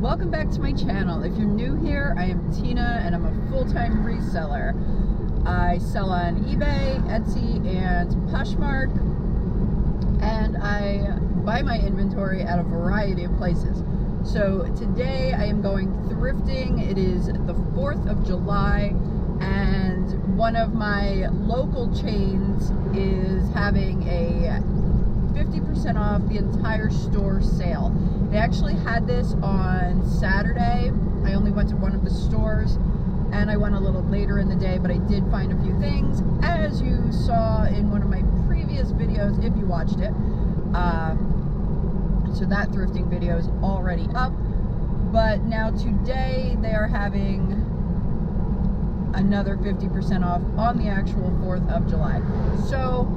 Welcome back to my channel. If you're new here, I am Tina and I'm a full-time reseller. I sell on eBay, Etsy, and Poshmark, and I buy my inventory at a variety of places. So today I am going thrifting. It is the 4th of July and one of my local chains is having a 50% off the entire store sale. They actually had this on Saturday. I only went to one of the stores and I went a little later in the day, but I did find a few things, as you saw in one of my previous videos if you watched it. So that thrifting video is already up, but now today they are having another 50% off on the actual 4th of July. So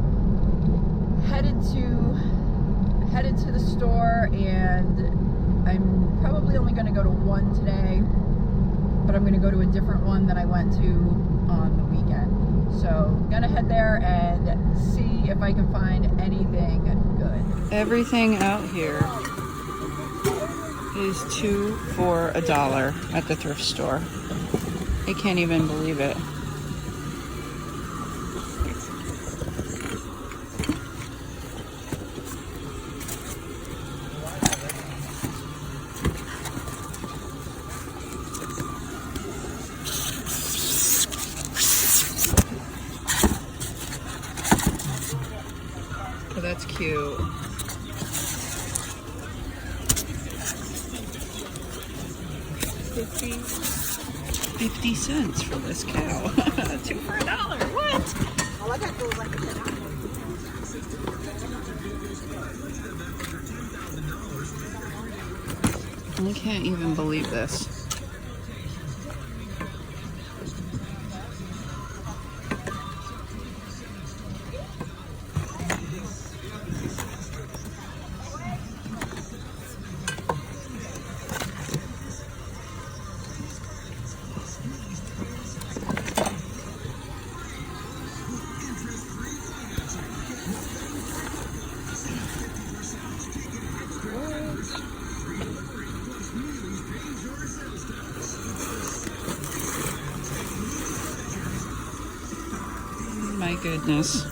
headed to the store, and I'm probably only going to go to one today, but I'm going to go to a different one that I went to on the weekend. So gonna head there and see if I can find anything good. Everything out here is 2 for $1 at the thrift store. I can't even believe it. Oh, that's cute. $50 cents for this cow. 2 for $1. What? All I got was like $10. I can't even believe this. My goodness.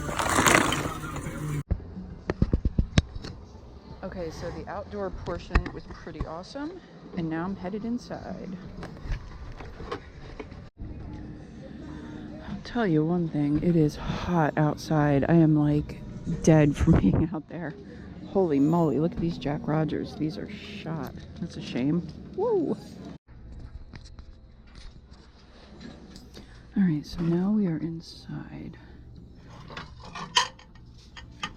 Okay, so the outdoor portion was pretty awesome, and now I'm headed inside. I'll tell you one thing, it is hot outside. I am like dead from being out there. Holy moly, look at these Jack Rogers. These are shot. That's a shame. Whoa! Alright, so now we are inside.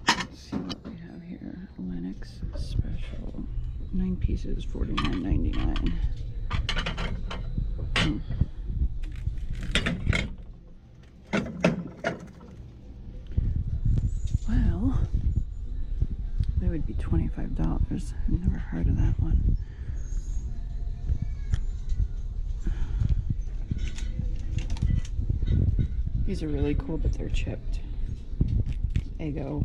Let's see what we have here. Lennox special. 9 pieces, $49.99. Well, that would be $25. I've never heard of that one. These are really cool, but they're chipped. Eggo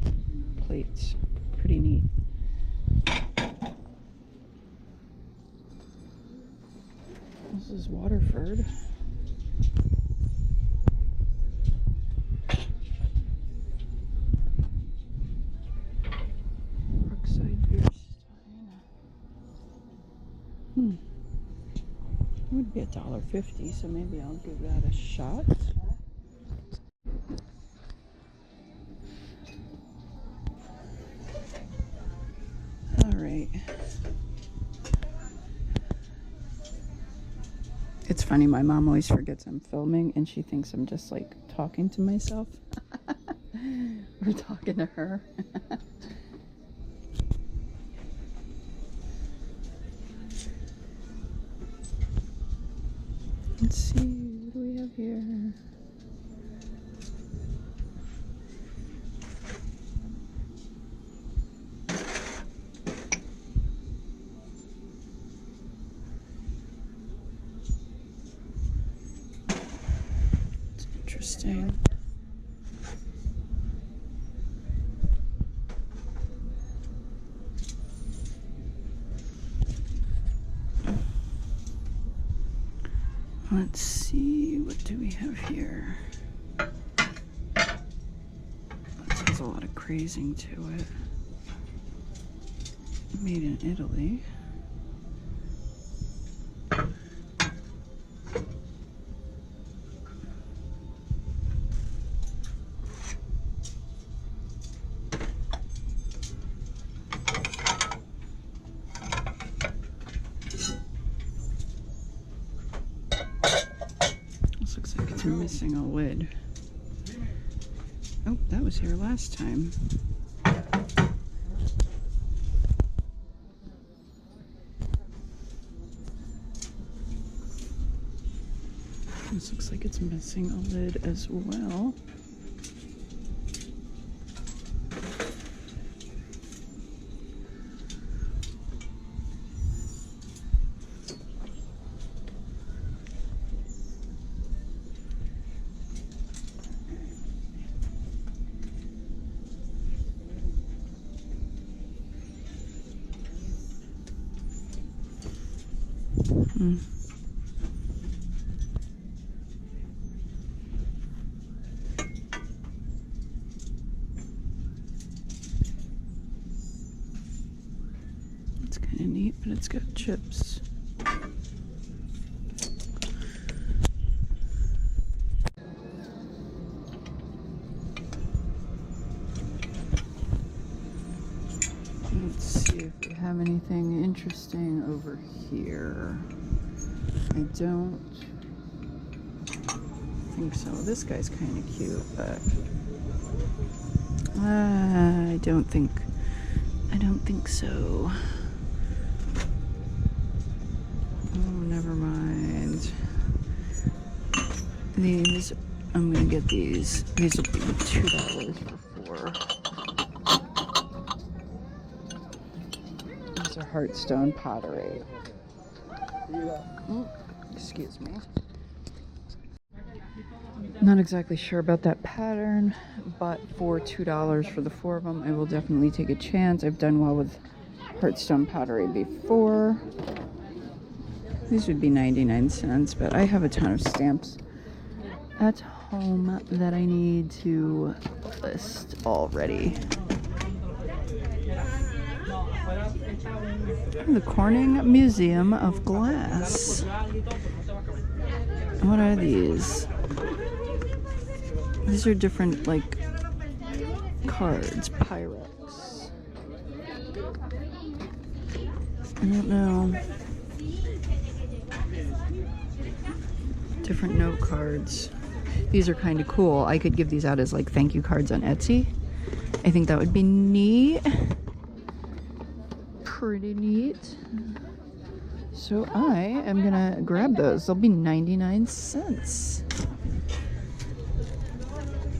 plates. Pretty neat. This is Waterford. Brookside beer Stein. It would be $1.50, so maybe I'll give that a shot. Alright. It's funny, my mom always forgets I'm filming and she thinks I'm just like talking to myself. Or talking to her. Let's see, what do we have here? It's interesting. Let's see, what do we have here? This has a lot of crazing to it. Made in Italy. This looks like it's missing a lid. Oh, that was here last time. This looks like it's missing a lid as well. It's kind of neat, but it's got chips. Let's see if we have anything interesting over here. I don't think so. This guy's kind of cute, but I don't think so. Oh, never mind. These, I'm gonna get these. These will be $2 for 4. These are Hearthstone Pottery. Oh, excuse me. Not exactly sure about that pattern, but for $2 for the 4 of them, I will definitely take a chance. I've done well with Hearthstone Pottery before. These would be 99 cents, but I have a ton of stamps at home that I need to list already. The Corning Museum of Glass. What are these? These are different, like, cards. Pyrex. I don't know. Different note cards. These are kind of cool. I could give these out as, like, thank you cards on Etsy. I think that would be neat. Pretty neat. So I am gonna grab those. They'll be 99 cents.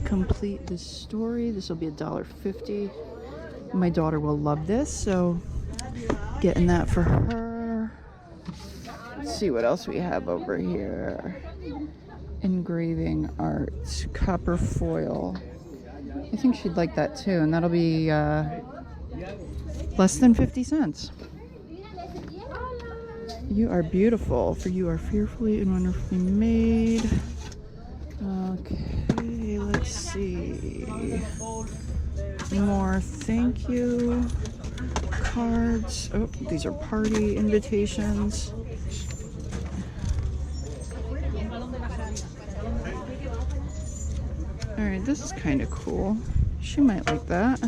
Complete this story. This will be $1.50. My daughter will love this, so getting that for her. Let's see what else we have over here. Engraving art, copper foil. I think she'd like that too, and that'll be less than 50 cents. You are beautiful, for you are fearfully and wonderfully made. Okay, let's see. More thank you cards. Oh, these are party invitations. Alright, this is kind of cool. She might like that.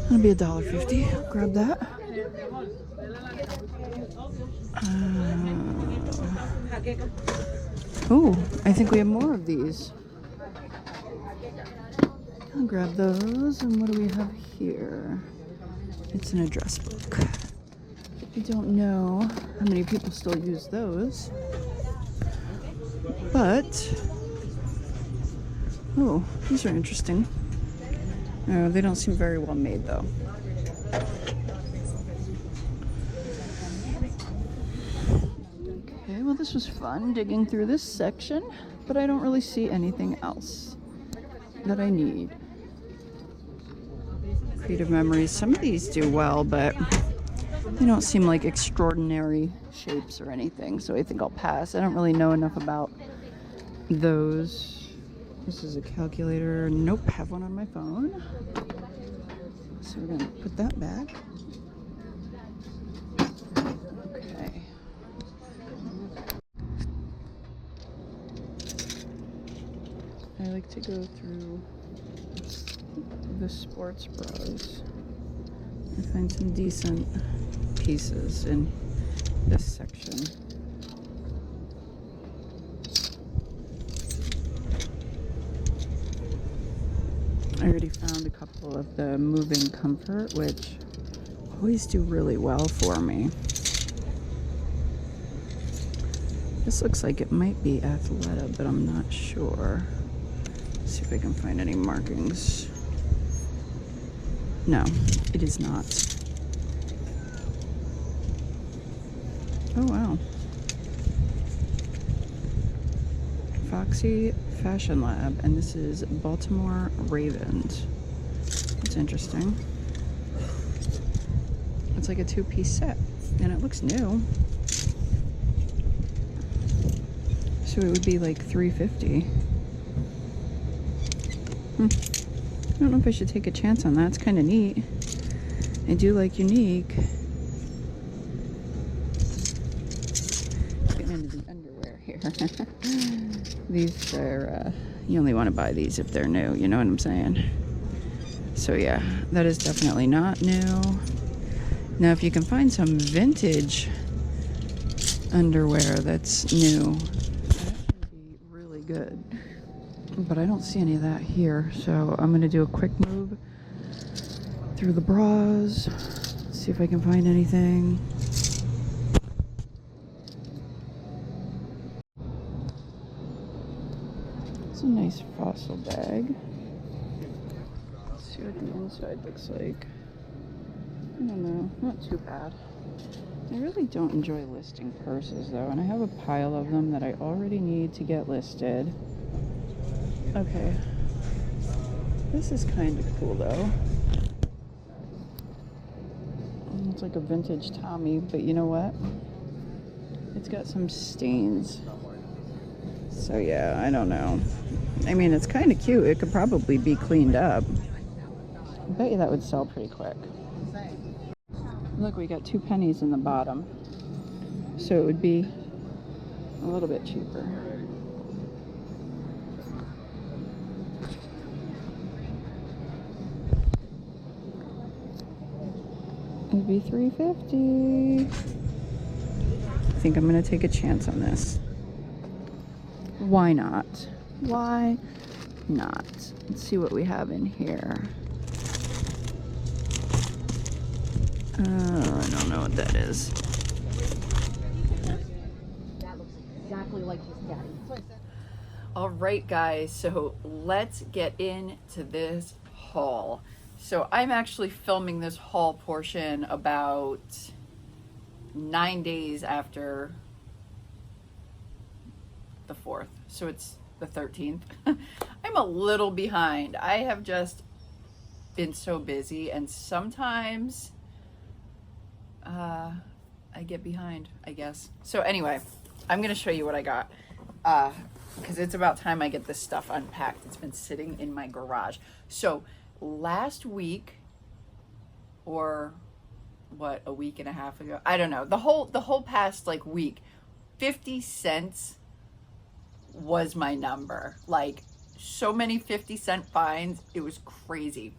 It'll be $1.50. Grab that. Oh, I think we have more of these. I'll grab those. And what do we have here? It's an address book. I don't know how many people still use those. But, oh, these are interesting. Oh, they don't seem very well made though. Okay, well this was fun digging through this section, but I don't really see anything else that I need. Creative Memories, some of these do well, but They don't seem like extraordinary shapes or anything, so I think I'll pass. I don't really know enough about those. This is a calculator. Nope, have one on my phone. So we're gonna put that back. Okay. I like to go through the sports bras and find some decent pieces in this section. I already found a couple of the moving comfort, which always do really well for me. This looks like it might be Athleta, but I'm not sure. Let's see if I can find any markings. No, it is not. Oh wow. Foxy Fashion Lab, and this is Baltimore Ravens. That's interesting. It's like a two-piece set, and it looks new. So it would be like $350. I don't know if I should take a chance on that. It's kind of neat. I do like unique. Getting into the underwear here. These are, you only want to buy these if they're new, you know what I'm saying? So yeah, that is definitely not new. Now if you can find some vintage underwear that's new, that would be really good. But I don't see any of that here, so I'm gonna do a quick move through the bras, see if I can find anything. It's a nice fossil bag. Let's see what the inside looks like. I don't know, not too bad. I really don't enjoy listing purses though, and I have a pile of them that I already need to get listed. Okay, this is kind of cool though. It's like a vintage Tommy, but you know what? It's got some stains. So yeah, I don't know. I mean, it's kind of cute. It could probably be cleaned up. I bet you that would sell pretty quick. Look, we got 2 pennies in the bottom. So it would be a little bit cheaper. It'd be $3.50. I think I'm gonna take a chance on this. Why not? Why not? Let's see what we have in here. I don't know what that is. That looks exactly like his daddy. All right, guys, so let's get into this haul. So I'm actually filming this haul portion about 9 days after the 4th. So it's the 13th. I'm a little behind. I have just been so busy, and sometimes I get behind, I guess. So anyway, I'm gonna show you what I got. Because it's about time I get this stuff unpacked. It's been sitting in my garage. So last week, or what, a week and a half ago, I don't know, the whole past like week, 50 cents was my number. Like, so many 50-cent finds, it was crazy.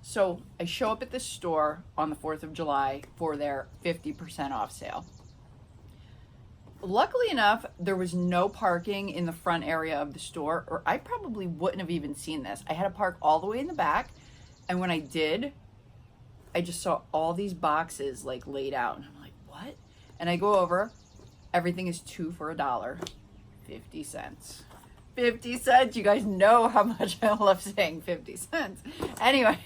So I show up at the store on the 4th of July for their 50% off sale. Luckily enough, there was no parking in the front area of the store, or I probably wouldn't have even seen this. I had to park all the way in the back, and when I did, I just saw all these boxes like laid out, and I'm like, what? And I go over, everything is 2 for $1, 50 cents. 50 cents, you guys know how much I love saying 50 cents. Anyway,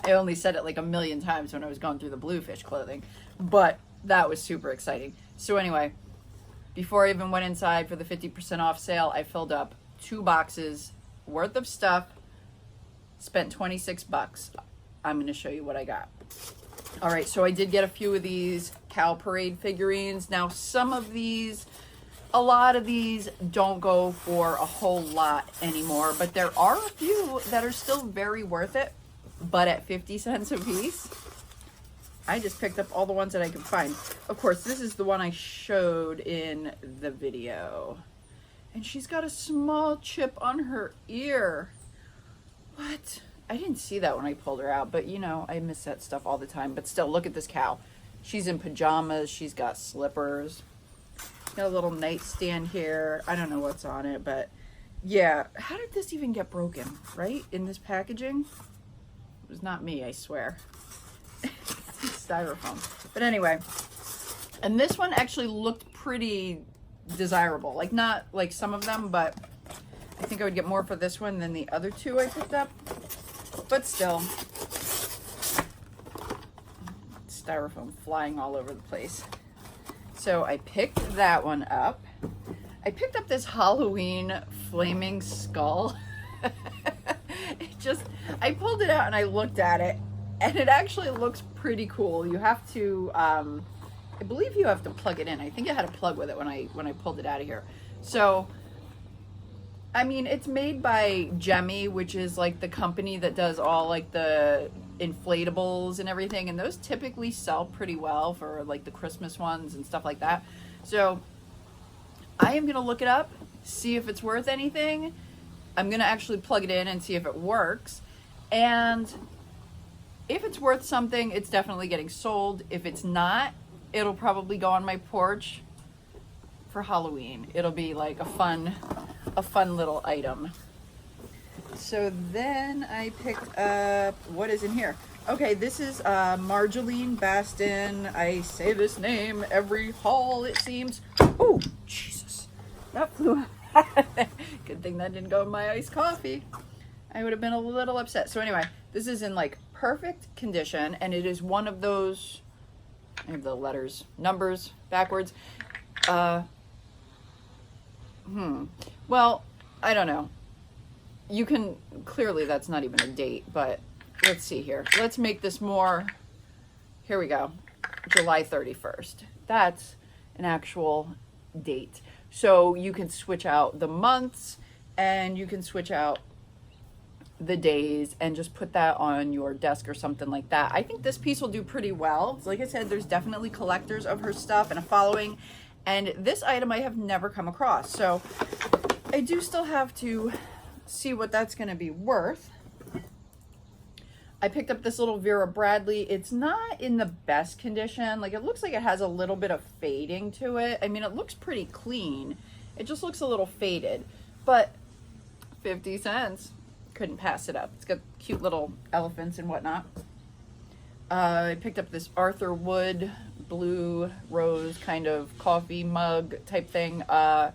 I only said it like a million times when I was going through the Bluefish clothing, but that was super exciting. So anyway, before I even went inside for the 50% off sale, I filled up 2 boxes worth of stuff, spent 26 bucks. I'm gonna show you what I got. All right, so I did get a few of these cow parade figurines. Now, some of these, a lot of these don't go for a whole lot anymore, but there are a few that are still very worth it, but at 50 cents a piece. I just picked up all the ones that I could find. Of course, this is the one I showed in the video. And she's got a small chip on her ear. What? I didn't see that when I pulled her out, but you know, I miss that stuff all the time. But still, look at this cow. She's in pajamas. She's got slippers. Got a little nightstand here. I don't know what's on it, but yeah. How did this even get broken, right? In this packaging? It was not me, I swear. Styrofoam. But anyway, and this one actually looked pretty desirable. Like, not like some of them, but I think I would get more for this one than the other two I picked up. But still, styrofoam flying all over the place. So I picked that one up. I picked up this Halloween flaming skull. I pulled it out and I looked at it, and it actually looks pretty cool. You have to, I believe you have to plug it in. I think I had a plug with it when I pulled it out of here. So, I mean, it's made by Gemini, which is like the company that does all like the inflatables and everything, and those typically sell pretty well for like the Christmas ones and stuff like that. So I am gonna look it up, see if it's worth anything. I'm gonna actually plug it in and see if it works, and if it's worth something, it's definitely getting sold. If it's not, it'll probably go on my porch for Halloween. It'll be like a fun little item. So then I picked up, what is in here? Okay, this is Marjolaine Baston. I say this name every haul, it seems. Oh, Jesus. That flew out. Good thing that didn't go in my iced coffee. I would have been a little upset. So anyway, this is in like perfect condition, and it is one of those, I have the letters, numbers backwards. Well, I don't know. You can, clearly that's not even a date, but let's see here. Let's make this more, here we go, July 31st. That's an actual date. So you can switch out the months, and you can switch out the days and just put that on your desk or something like that. I think this piece will do pretty well. Like I said, there's definitely collectors of her stuff and a following, and this item I have never come across. So I do still have to see what that's going to be worth. I picked up this little Vera Bradley. It's not in the best condition. Like, it looks like it has a little bit of fading to it. I mean, it looks pretty clean. It just looks a little faded, but 50 cents. Couldn't pass it up. It's got cute little elephants and whatnot. I picked up this Arthur Wood blue rose kind of coffee mug type thing. I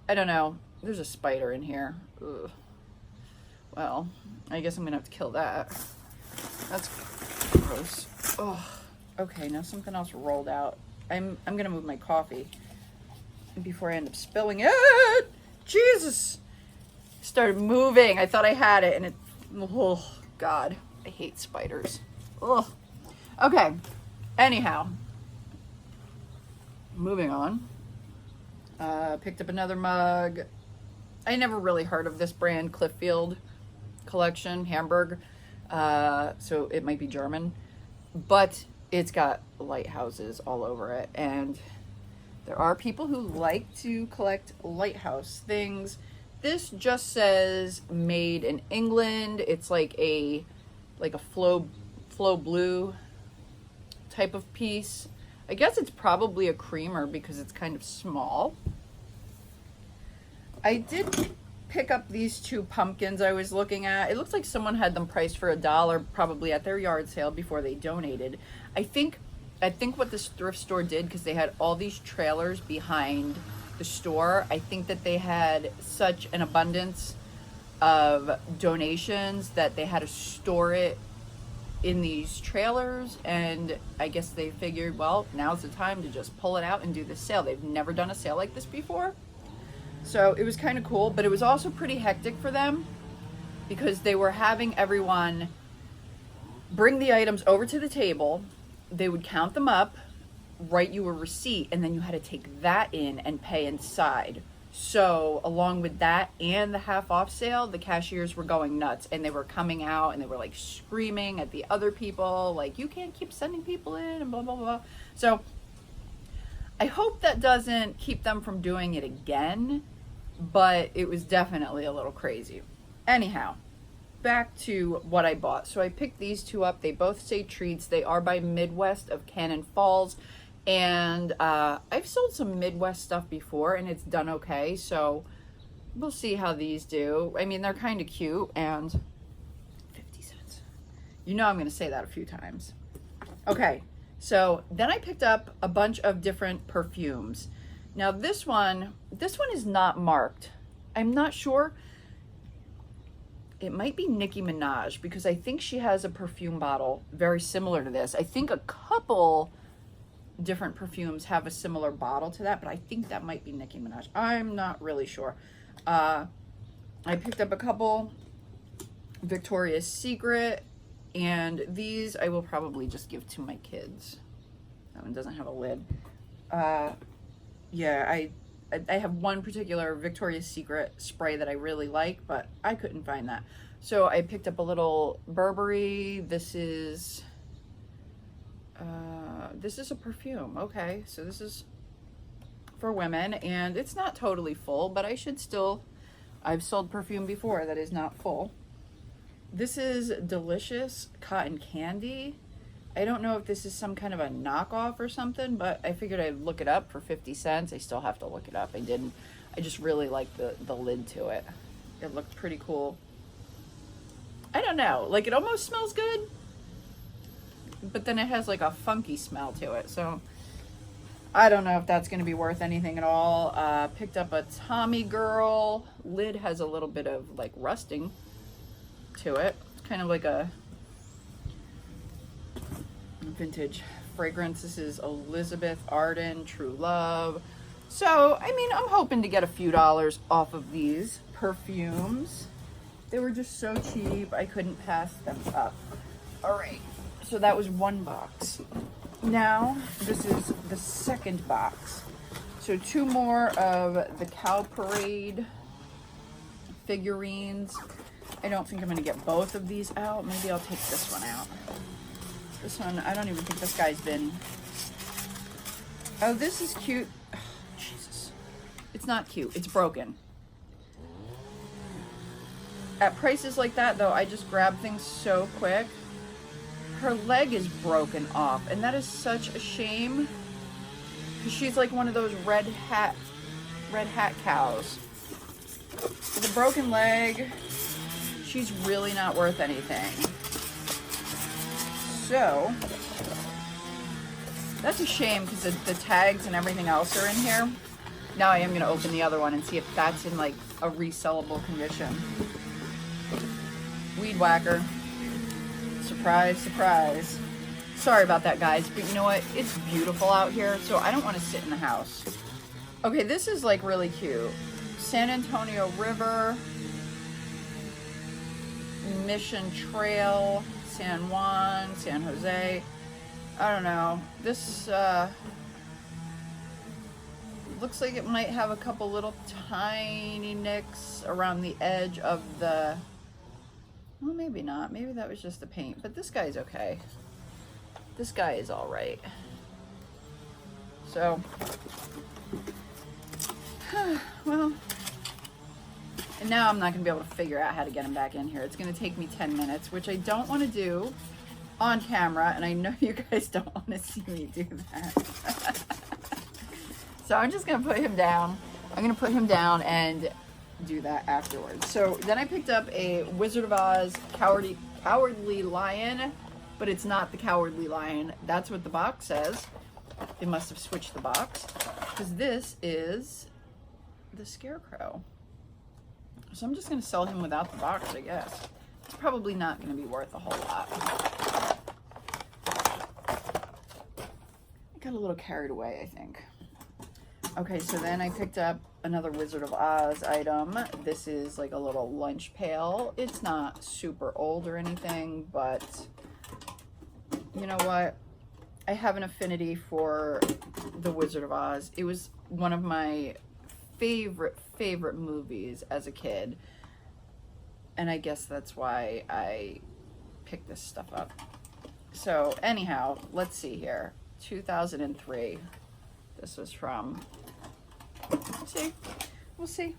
don't know. There's a spider in here. Ugh. Well, I guess I'm gonna have to kill that. That's gross. Oh, okay. Now something else rolled out. I'm gonna move my coffee before I end up spilling it. Jesus! Started moving. I thought I had it, and it. Oh God, I hate spiders. Ugh. Okay. Anyhow, moving on. Picked up another mug. I never really heard of this brand, Cliffield Collection, Hamburg. So it might be German, but it's got lighthouses all over it. And there are people who like to collect lighthouse things. This just says made in England. It's like a flow blue type of piece. I guess it's probably a creamer because it's kind of small. I did pick up these two pumpkins I was looking at. It looks like someone had them priced for $1, probably at their yard sale before they donated. I think what this thrift store did, because they had all these trailers behind the store, I think that they had such an abundance of donations that they had to store it in these trailers, and I guess they figured, well, now's the time to just pull it out and do the sale. They've never done a sale like this before. So it was kind of cool, but it was also pretty hectic for them because they were having everyone bring the items over to the table, they would count them up, write you a receipt, and then you had to take that in and pay inside. So along with that and the half off sale, the cashiers were going nuts, and they were coming out and they were like screaming at the other people, like, you can't keep sending people in and blah, blah, blah. So I hope that doesn't keep them from doing it again, but it was definitely a little crazy. Anyhow, back to what I bought. So I picked these two up. They both say Treats. They are by Midwest of Cannon Falls. And I've sold some Midwest stuff before and it's done okay. So we'll see how these do. I mean, they're kind of cute, and 50 cents. You know I'm going to say that a few times. Okay, so then I picked up a bunch of different perfumes. Now this one is not marked. I'm not sure. It might be Nicki Minaj, because I think she has a perfume bottle very similar to this. I think a couple different perfumes have a similar bottle to that, but I think that might be Nicki Minaj. I'm not really sure. I picked up a couple Victoria's Secret, and these I will probably just give to my kids. That one doesn't have a lid. Yeah, I have one particular Victoria's Secret spray that I really like, but I couldn't find that. So I picked up a little Burberry. This is a perfume. Okay, so this is for women, and it's not totally full, but I've sold perfume before that is not full. This is Delicious Cotton Candy. I don't know if this is some kind of a knockoff or something, but I figured I'd look it up for 50 cents. I still have to look it up. I didn't. I just really like the lid to it. It looked pretty cool. I don't know. Like, it almost smells good, but then it has like a funky smell to it. So I don't know if that's going to be worth anything at all. Picked up a Tommy Girl. Lid has a little bit of like rusting to it. It's kind of like a vintage fragrance. This is Elizabeth Arden True Love. So, I mean, I'm hoping to get a few dollars off of these perfumes. They were just so cheap, I couldn't pass them up. All right, so that was one box. Now, this is the second box. So 2 more of the Cow Parade figurines. I don't think I'm gonna get both of these out. Maybe I'll take this one out. This one, I don't even think this guy's been. Oh, this is cute. Oh, Jesus. It's not cute, it's broken. At prices like that, though, I just grab things so quick. Her leg is broken off, and that is such a shame. She's like one of those red hat cows. With a broken leg, she's really not worth anything. So, that's a shame, because the tags and everything else are in here. Now I am going to open the other one and see if that's in like a resellable condition. Weed whacker. Surprise, surprise. Sorry about that, guys, but you know what? It's beautiful out here, so I don't want to sit in the house. Okay, this is like really cute. San Antonio River, Mission Trail, San Juan, San Jose. I don't know. This looks like it might have a couple little tiny nicks around the edge of the... Well, maybe not. Maybe that was just the paint. But this guy's okay. This guy is all right. So, well, and now I'm not going to be able to figure out how to get him back in here. It's going to take me 10 minutes, which I don't want to do on camera, and I know you guys don't want to see me do that. So I'm just going to put him down. I'm going to put him down and do that afterwards. So then I picked up a Wizard of Oz Cowardly Lion, but it's not the Cowardly Lion. That's what the box says. They must have switched the box, because this is the Scarecrow. So I'm just going to sell him without the box, I guess. It's probably not going to be worth a whole lot. I got a little carried away, I think. Okay, so then I picked up another Wizard of Oz item. This is like a little lunch pail. It's not super old or anything, but you know what? I have an affinity for The Wizard of Oz. It was one of my favorite movies as a kid. And I guess that's why I picked this stuff up. So anyhow, let's see here. 2003. This was from, we'll see.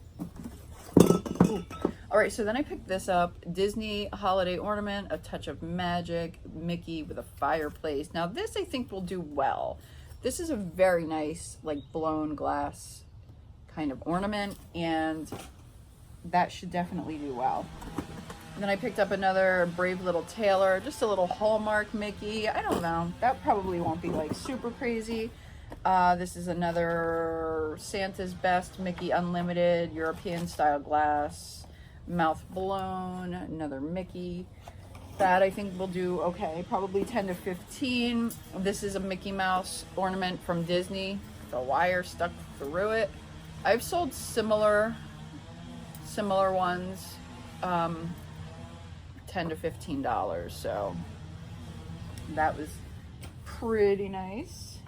Ooh. All right, so then I picked this up. Disney Holiday Ornament, A Touch of Magic, Mickey with a fireplace. Now this I think will do well. This is a very nice, like blown glass kind of ornament, and that should definitely do well. And then I picked up another Brave Little Tailor, just a little Hallmark Mickey. I don't know, that probably won't be like super crazy. This is another Santa's Best Mickey Unlimited European style glass, mouth blown, another Mickey. That I think will do okay, probably 10 to 15. This is a Mickey Mouse ornament from Disney, the wire stuck through it. I've sold similar ones, $10 to $15, so that was pretty nice.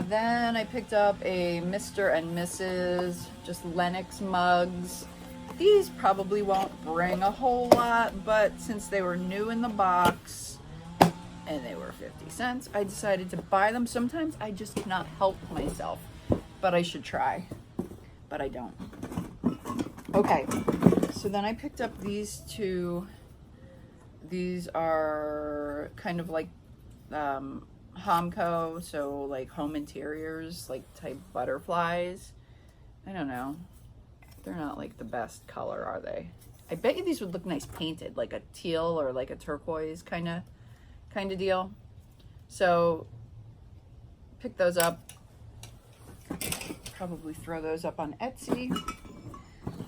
Then I picked up a Mr. and Mrs. just Lenox mugs. These probably won't bring a whole lot, but since they were new in the box and they were 50 cents, I decided to buy them. Sometimes I just cannot help myself, but I should try, but I don't. Okay, so then I picked up these two. These are kind of like Homco, so like home interiors, like type butterflies. I don't know. They're not like the best color, are they? I bet you these would look nice painted, like a teal or like a turquoise kind of deal. So pick those up. Probably throw those up on Etsy.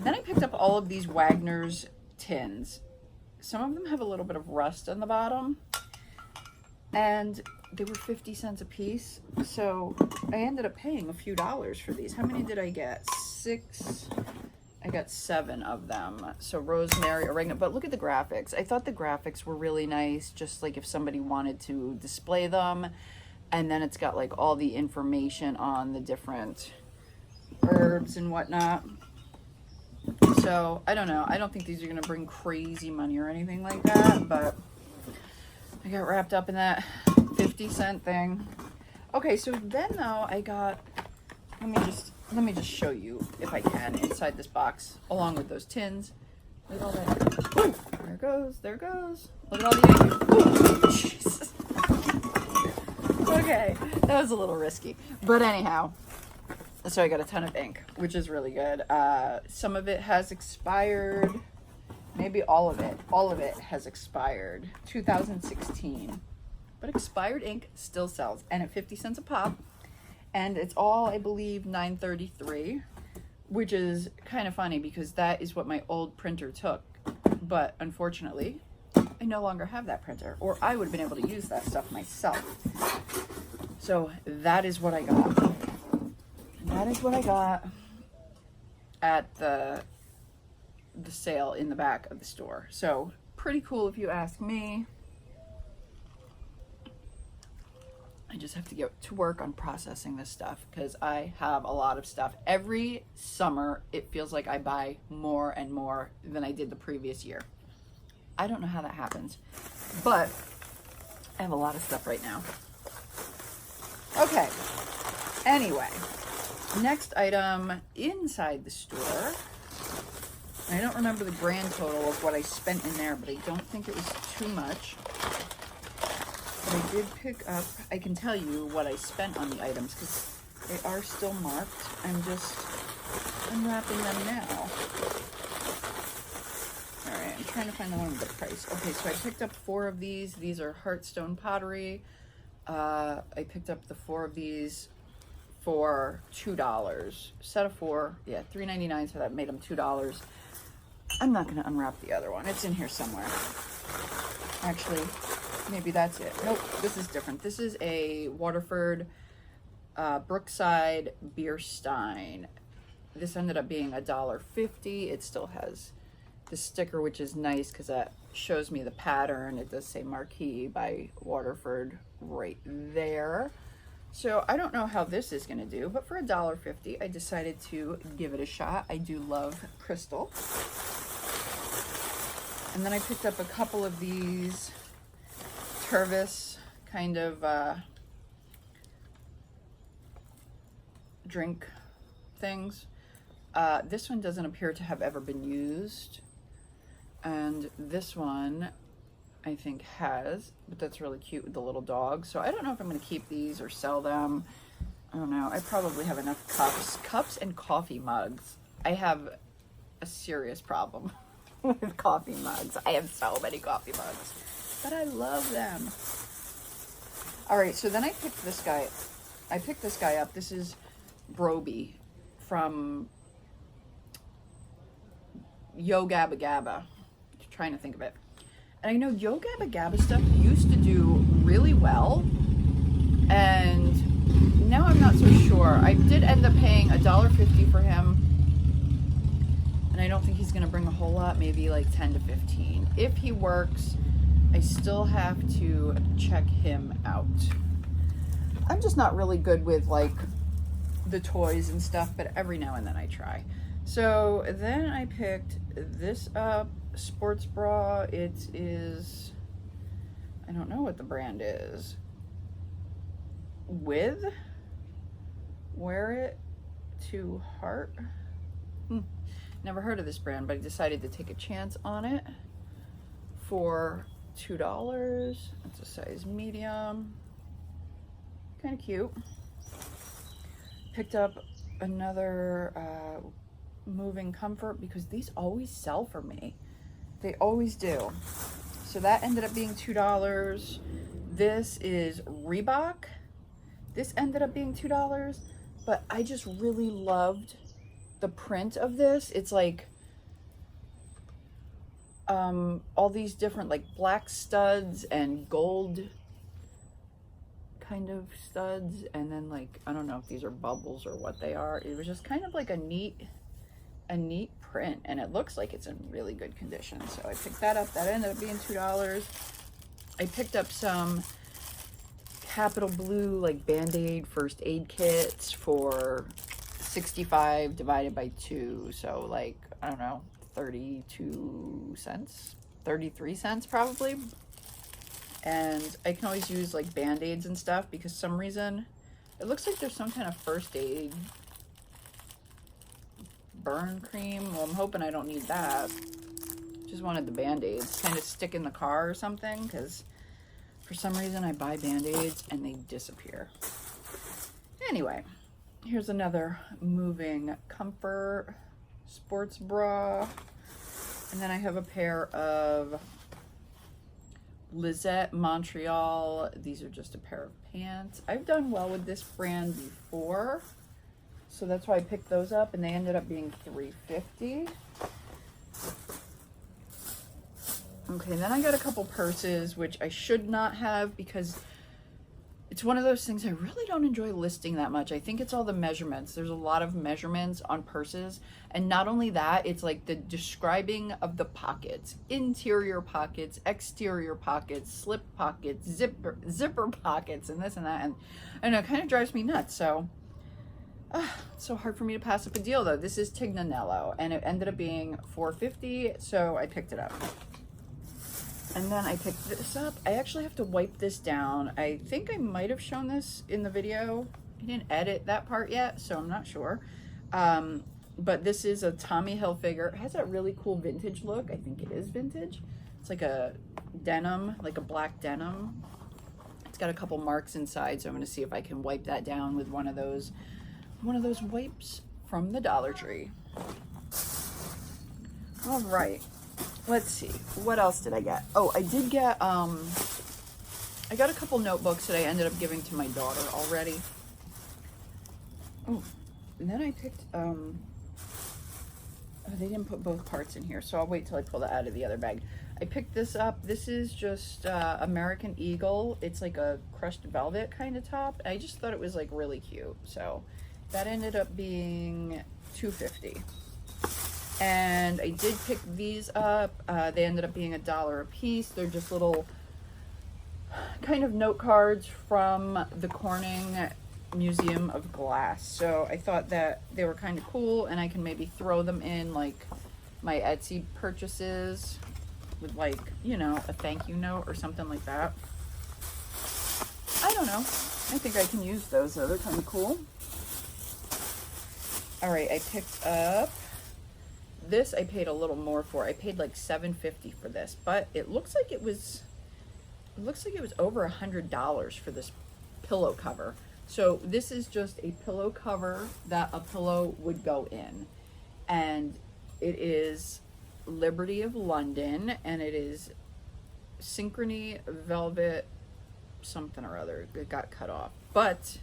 Then I picked up all of these Wagner's tins. Some of them have a little bit of rust on the bottom, and they were 50 cents a piece. So I ended up paying a few dollars for these. How many did I get? 6. I got 7 of them. So rosemary, oregano, but look at the graphics. I thought the graphics were really nice, just like if somebody wanted to display them. And then it's got like all the information on the different herbs and whatnot. So I don't know. I don't think these are going to bring crazy money or anything like that, but I got wrapped up in that 50-cent thing. Okay, so then though I got, let me just show you if I can inside this box along with those tins. Look at all that. Ooh, there goes. Look at all the Jesus. Okay, that was a little risky, but anyhow. So I got a ton of ink, which is really good. Some of it has expired. Maybe all of it has expired. 2016. But expired ink still sells, and at 50 cents a pop. And it's all, I believe, $9.33, which is kind of funny because that is what my old printer took. But unfortunately, I no longer have that printer, or I would have been able to use that stuff myself. So that is what I got. That is what I got at the sale in the back of the store. So pretty cool if you ask me. I just have to get to work on processing this stuff because I have a lot of stuff. Every summer, it feels like I buy more and more than I did the previous year. I don't know how that happens, but I have a lot of stuff right now. Okay, anyway. Next item inside the store. I don't remember the grand total of what I spent in there, but I don't think it was too much. But I did pick up, I can tell you what I spent on the items because they are still marked. I'm just unwrapping them now. All right, I'm trying to find the one with the price. Okay, so I picked up 4 of these. These are Hearthstone Pottery. I picked up the 4 of these for $2. Set of 4, yeah, $3.99, so that made them $2. I'm not going to unwrap the other one. It's in here somewhere. Actually, maybe that's it. Nope, this is different. This is a Waterford Brookside beer Stein. This ended up being $1.50. It still has the sticker, which is nice because that shows me the pattern. It does say Marquee by Waterford right there. So I don't know how this is gonna do, but for $1.50, I decided to give it a shot. I do love crystal. And then I picked up a couple of these Tervis kind of drink things. This one doesn't appear to have ever been used. And this one I think has, but that's really cute with the little dog. So I don't know if I'm going to keep these or sell them. I don't know. I probably have enough cups and coffee mugs. I have a serious problem with coffee mugs. I have so many coffee mugs, but I love them. All right, so then I picked this guy. I picked this guy up. This is Broby from Yo Gabba Gabba. Trying to think of it. And I know Yo Gabba Gabba stuff used to do really well, and now I'm not so sure. I did end up paying $1.50 for him, and I don't think he's going to bring a whole lot, maybe like 10 to 15. If he works, I still have to check him out. I'm just not really good with like the toys and stuff, but every now and then I try. So then I picked this up. Sports bra. It is, I don't know what the brand is. Wear It to Heart. Never heard of this brand, but I decided to take a chance on it for $2. It's a size medium. Kind of cute. Picked up another moving comfort because these always sell for me. They always do. So that ended up being $2. This is Reebok. This ended up being $2, but I just really loved the print of this. It's like all these different like black studs and gold kind of studs, and then like, I don't know if these are bubbles or what they are. It was just kind of like a neat print, and it looks like it's in really good condition. So I picked that up. That ended up being $2. I picked up some Capital Blue like Band-Aid first aid kits for 65 divided by 2, so like, I don't know, 32 cents, 33 cents probably. And I can always use like Band-Aids and stuff because some reason it looks like there's some kind of first aid burn cream. Well, I'm hoping I don't need that. Just wanted the Band-Aids, kind of stick in the car or something, because for some reason I buy Band-Aids and they disappear. Anyway, here's another moving comfort sports bra. And then I have a pair of Lisette Montreal. These are just a pair of pants. I've done well with this brand before, so that's why I picked those up, and they ended up being $3.50. Okay, then I got a couple purses, which I should not have because it's one of those things I really don't enjoy listing that much. I think it's all the measurements. There's a lot of measurements on purses, and not only that, it's like the describing of the pockets, interior pockets, exterior pockets, slip pockets, zipper pockets, and this and that, and it kind of drives me nuts. So it's so hard for me to pass up a deal though. This is Tignanello, and it ended up being $4.50, so I picked it up. And then I picked this up. I actually have to wipe this down. I think I might have shown this in the video. I didn't edit that part yet, so I'm not sure. But this is a Tommy Hilfiger. It has that really cool vintage look. I think it is vintage. It's like a denim, like a black denim. It's got a couple marks inside, so I'm gonna see if I can wipe that down with one of those wipes from the Dollar Tree. All right. Let's see, what else did I get? Oh, I did get, I got a couple notebooks that I ended up giving to my daughter already. Oh, and then I picked, oh, they didn't put both parts in here, so I'll wait till I pull that out of the other bag. I picked this up. This is just American Eagle. It's like a crushed velvet kind of top. I just thought it was like really cute. So that ended up being $2.50. And I did pick these up. They ended up being $1 a piece. They're just little kind of note cards from the Corning Museum of Glass. So I thought that they were kind of cool, and I can maybe throw them in like my Etsy purchases with, like, you know, a thank you note or something like that. I don't know. I think I can use those though. They're kind of cool. All right, I picked up this. I paid a little more for. I paid like $7.50 for this, but it looks like it was over $100 for this pillow cover. So this is just a pillow cover that a pillow would go in, and it is Liberty of London, and it is Synchrony Velvet something or other. It got cut off, but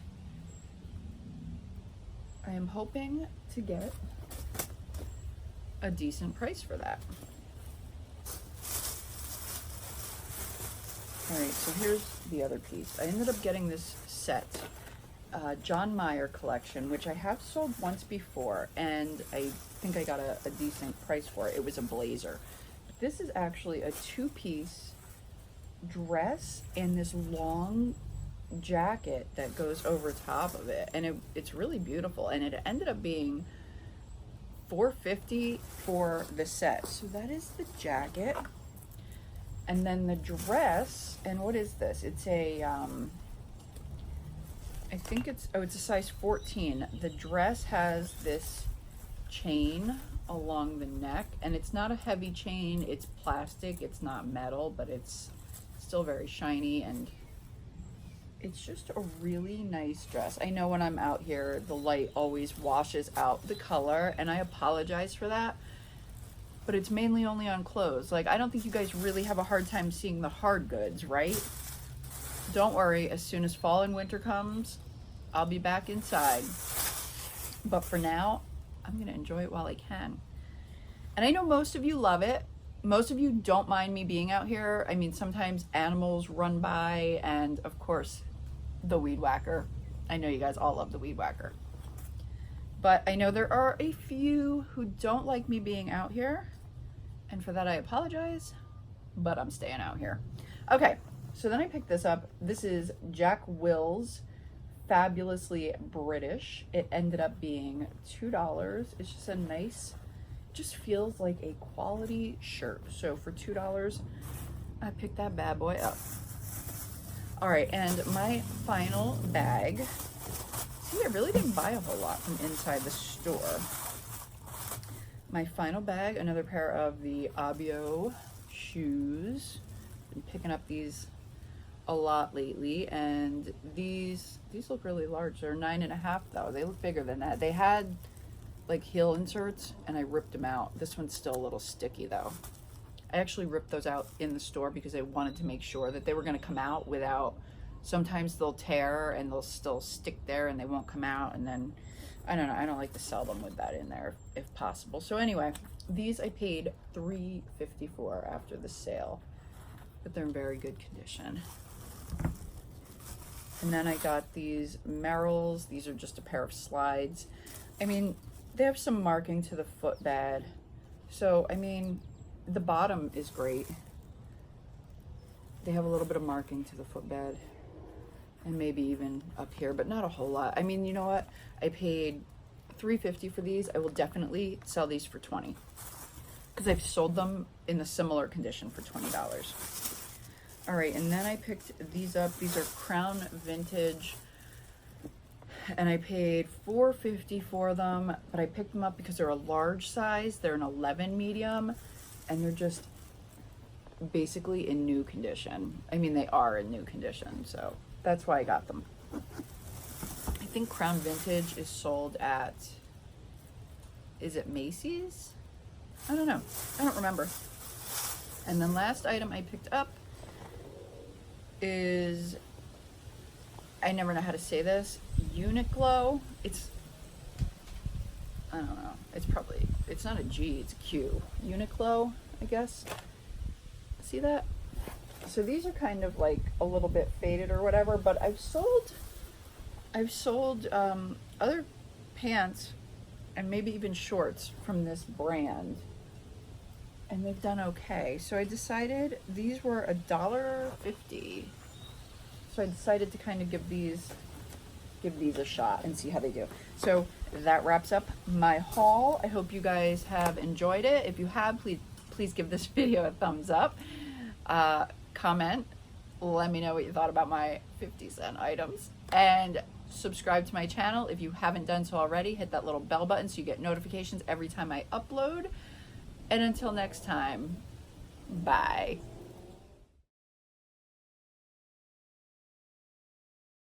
I am hoping to get a decent price for that. All right, so here's the other piece. I ended up getting this set, John Mayer collection, which I have sold once before, and I think I got a decent price for it. It was a blazer. This is actually a two-piece dress and this long jacket that goes over top of it, and it's really beautiful, and it ended up being $4.50 for the set. So that is the jacket, and then the dress. And what is this? It's a I think it's a size 14. The dress has this chain along the neck, and it's not a heavy chain. It's plastic, it's not metal, but it's still very shiny, and it's just a really nice dress. I know when I'm out here, the light always washes out the color, and I apologize for that, but it's mainly only on clothes. Like, I don't think you guys really have a hard time seeing the hard goods, right? Don't worry, as soon as fall and winter comes, I'll be back inside. But for now, I'm gonna enjoy it while I can. And I know most of you love it. Most of you don't mind me being out here. I mean, sometimes animals run by, and of course, the weed whacker. I know you guys all love the weed whacker. But I know there are a few who don't like me being out here, and for that I apologize, but I'm staying out here. Okay, so then I picked this up. This is Jack Wills Fabulously British. It ended up being $2. It's just a nice, just feels like a quality shirt. So for $2, I picked that bad boy up. All right, and my final bag. See, I really didn't buy a whole lot from inside the store. My final bag, another pair of the Argyl shoes. Been picking up these a lot lately, and these look really large. They're 9.5 though. They look bigger than that. They had like heel inserts, and I ripped them out. This one's still a little sticky though. I actually ripped those out in the store because I wanted to make sure that they were going to come out without, sometimes they'll tear and they'll still stick there and they won't come out, and then I don't know, I don't like to sell them with that in there if possible. So anyway, these I paid $3.50 for after the sale, but they're in very good condition. And then I got these Merrells. These are just a pair of slides. I mean, they have some marking to the footbed, so I mean, the bottom is great. They have a little bit of marking to the footbed, and maybe even up here, but not a whole lot. I mean, you know what? I paid $3.50 for these. I will definitely sell these for $20 because I've sold them in a similar condition for $20. All right, and then I picked these up. These are Crown Vintage, and I paid $4.50 for them, but I picked them up because they're a large size. They're an 11 medium, and they're just basically in new condition. I mean, they are in new condition, so that's why I got them. I think Crown Vintage is sold at, is it Macy's? I don't know. I don't remember. And then last item I picked up is, I never know how to say this, Uniqlo. It's, I don't know. It's probably, it's not a G, it's a Q. Uniqlo, I guess. See that? So these are kind of like a little bit faded or whatever, but I've sold other pants and maybe even shorts from this brand, and they've done okay. So I decided these were $1.50. So I decided to kind of give these a shot and see how they do. So that wraps up my haul. I hope you guys have enjoyed it. If you have, please give this video a thumbs up. Comment, let me know what you thought about my 50-cent items, and subscribe to my channel if you haven't done so already. Hit that little bell button so you get notifications every time I upload. And until next time, bye.